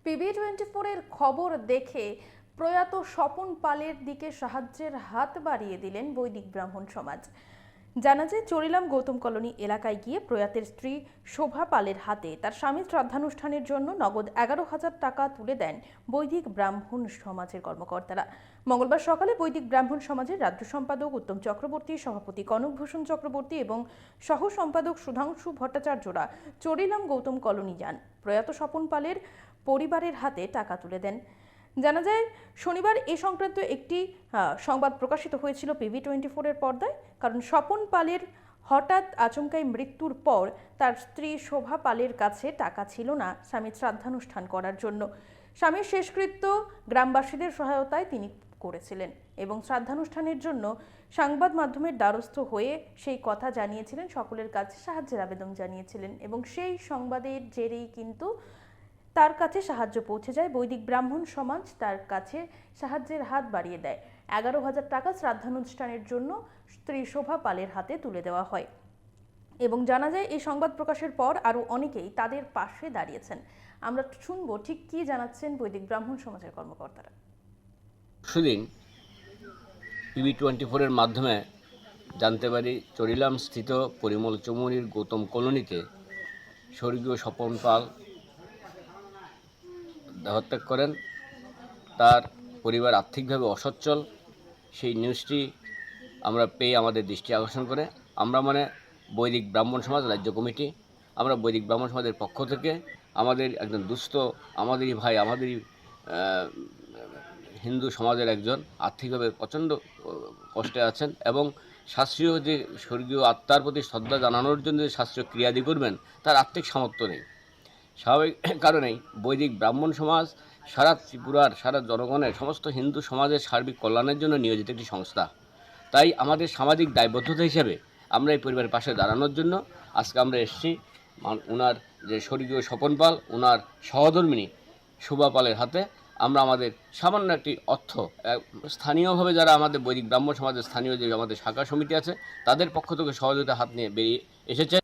PB24-এর খবর দেখে প্রয়াত স্বপন পালের দিকে সাহায্যের হাত বাড়িয়ে দিলেন বৈদিক ব্রাহ্মণ সমাজ। জানা যায়, চরিলাম গৌতম কলোনি এলাকায় গিয়ে প্রয়াতের স্ত্রী শোভা পালের হাতে তার স্বামীর শ্রাদ্ধানুষ্ঠানের জন্য নগদ 11,000 টাকা তুলে দেন বৈদিক ব্রাহ্মণ সমাজের কর্মকর্তারা। মঙ্গলবার সকালে বৈদিক ব্রাহ্মণ সমাজের রাজ্য সম্পাদক উত্তম চক্রবর্তী, সভাপতি কনকভূষণ চক্রবর্তী এবং সহ সম্পাদক সুধাংশু ভট্টাচার্যরা চরিলাম গৌতম কলোনি যান। প্রয়াত স্বপন পালের পরিবারের হাতে টাকা তুলে দেন। জানা যায়, শনিবার এ সংক্রান্ত একটি সংবাদ প্রকাশিত হয়েছিল PB24-এর পর্দায়। কারণ স্বপন পালের হঠাৎ আচমকাই মৃত্যুর পর তার স্ত্রী শোভা পালের কাছে টাকা ছিল না স্বামীর শ্রাদ্ধানুষ্ঠান করার জন্য। স্বামীর শেষকৃত্য গ্রামবাসীদের সহায়তায় তিনি করেছিলেন এবং শ্রাদ্ধানুষ্ঠানের জন্য সংবাদ মাধ্যমের দ্বারস্থ হয়ে সেই কথা জানিয়েছিলেন, সকলের কাছে সাহায্যের আবেদন জানিয়েছিলেন এবং সেই সংবাদের জেরেই কিন্তু তার কাছে সাহায্য পৌঁছে যায়। বৈদিক ব্রাহ্মণ সমাজ তার কাছে সাহায্যের হাত বাড়িয়ে দেয়। 11,000 টাকা শ্রাদ্ধানুষ্ঠানের জন্য স্ত্রী শোভা পালের হাতে তুলে দেওয়া হয় এবং জানা যায়, এই সংবাদ প্রকাশের পর আরও অনেকেই তাদের পাশে দাঁড়িয়েছেন। আমরা শুনবো ঠিক কি জানাচ্ছেন বৈদিক ব্রাহ্মণ সমাজের কর্মকর্তারা। সুদিন PB24-এর মাধ্যমে জানতে পারি, চরিলাম স্থিত পরিমল চৌমুহনীর গৌতম কলোনিতে স্বর্গীয় স্বপন পাল দেহত্যাগ করেন। তার পরিবার আর্থিকভাবে অসচ্ছল। সেই নিউজটি আমরা পেয়ে আমাদের দৃষ্টি আকর্ষণ করে আমরা বৈদিক ব্রাহ্মণ সমাজ রাজ্য কমিটি, আমরা বৈদিক ব্রাহ্মণ সমাজের পক্ষ থেকে আমাদের একজন দুস্থ, আমাদেরই ভাই, আমাদেরই হিন্দু সমাজের একজন আর্থিকভাবে প্রচণ্ড কষ্টে আছেন এবং শাস্ত্রীয় যে স্বর্গীয় আত্মার প্রতি শ্রদ্ধা জানানোর জন্য যে শাস্ত্রীয় ক্রিয়াদি করবেন তার আর্থিক সামর্থ্য নেই। স্বাভাবিক কারণেই বৈদিক ব্রাহ্মণ সমাজ সারা ত্রিপুরার, সারা জনগণের, সমস্ত হিন্দু সমাজের সার্বিক কল্যাণের জন্য নিয়োজিত একটি সংস্থা। তাই আমাদের সামাজিক দায়বদ্ধতা হিসেবে আমরা এই পরিবারের পাশে দাঁড়ানোর জন্য আজকে আমরা এসেছি। ওনার যে স্বর্গীয় স্বপন পাল, ওনার সহধর্মিণী শোভা পালের হাতে আমরা আমাদের সামান্য একটি অর্থ, স্থানীয়ভাবে যারা আমাদের বৈদিক ব্রাহ্মণ সমাজের স্থানীয় যে আমাদের শাখা সমিতি আছে তাদের পক্ষ থেকে সহযোগিতা হাত নিয়ে বেরিয়ে এসেছে।